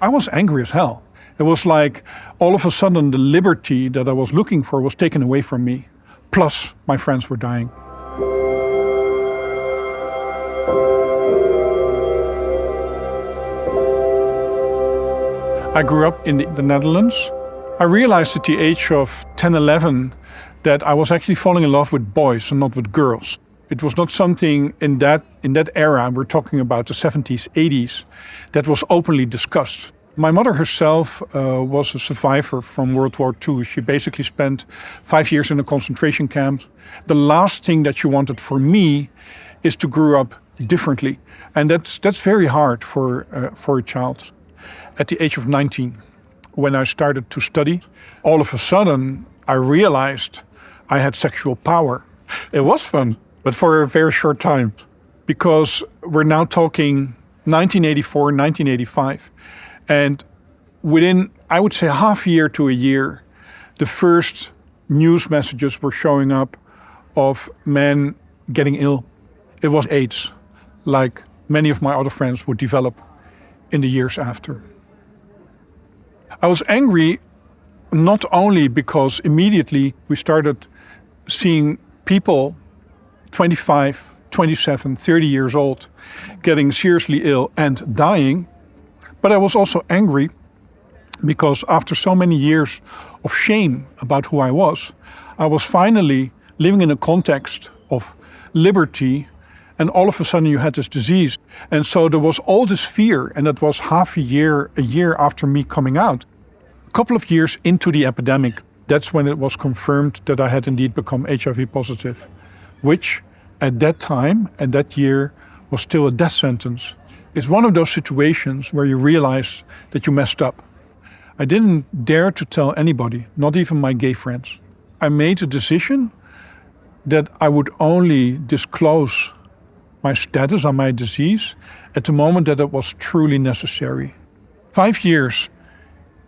I was angry as hell. It was like all of a sudden the liberty that I was looking for was taken away from me. Plus, my friends were dying. I grew up in the Netherlands. I realized at the age of 10, 11 that I was actually falling in love with boys and not with girls. It was not something in that era, we're talking about the 70s, 80s, that was openly discussed. My mother herself was a survivor from World War II. She basically spent 5 years in a concentration camp. The last thing that she wanted for me is to grow up differently. And that's very hard for a child. At the age of 19, when I started to study, all of a sudden I realized I had sexual power. It was fun, but for a very short time, because we're now talking 1984, 1985. And within, I would say, half a year to a year, the first news messages were showing up of men getting ill. It was AIDS, like many of my other friends would develop in the years after. I was angry not only because immediately we started seeing people 25, 27, 30 years old getting seriously ill and dying, but I was also angry because after so many years of shame about who I was finally living in a context of liberty, and all of a sudden you had this disease. And so there was all this fear, and it was half a year after me coming out. A couple of years into the epidemic, that's when it was confirmed that I had indeed become HIV positive, which at that time and that year was still a death sentence. It's one of those situations where you realize that you messed up. I didn't dare to tell anybody, not even my gay friends. I made a decision that I would only disclose my status on my disease at the moment that it was truly necessary. 5 years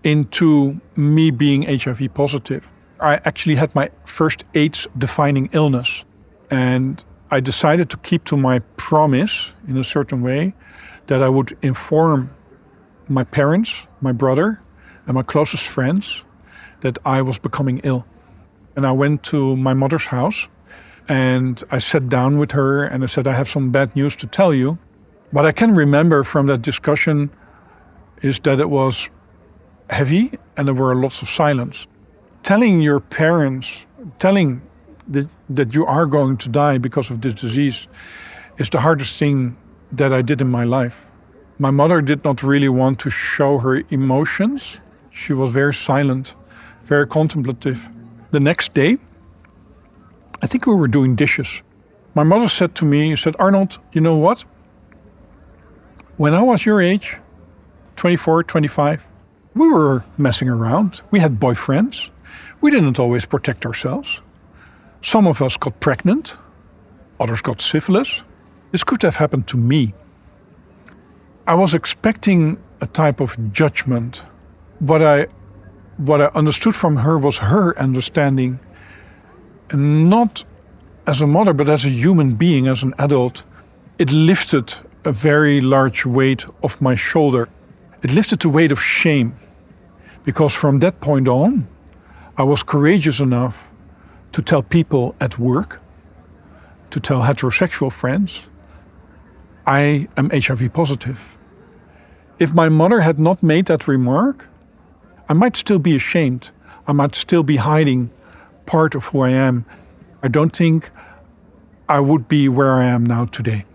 into me being HIV positive, I actually had my first AIDS-defining illness. And I decided to keep to my promise in a certain way that I would inform my parents, my brother, and my closest friends that I was becoming ill. And I went to my mother's house and I sat down with her and I said, I have some bad news to tell you. What I can remember from that discussion is that it was heavy and there were lots of silence. Telling your parents, telling that you are going to die because of this disease is the hardest thing that I did in my life. My mother did not really want to show her emotions. She was very silent, very contemplative. The next day, I think we were doing dishes. My mother said to me, she said, Arnold, you know what? When I was your age, 24, 25, we were messing around. We had boyfriends. We didn't always protect ourselves. Some of us got pregnant. Others got syphilis. This could have happened to me. I was expecting a type of judgment. What I understood from her was her understanding, and not as a mother, but as a human being, as an adult. It lifted a very large weight off my shoulder. It lifted the weight of shame, because from that point on, I was courageous enough to tell people at work, to tell heterosexual friends, I am HIV positive. If my mother had not made that remark, I might still be ashamed. I might still be hiding part of who I am. I don't think I would be where I am now today.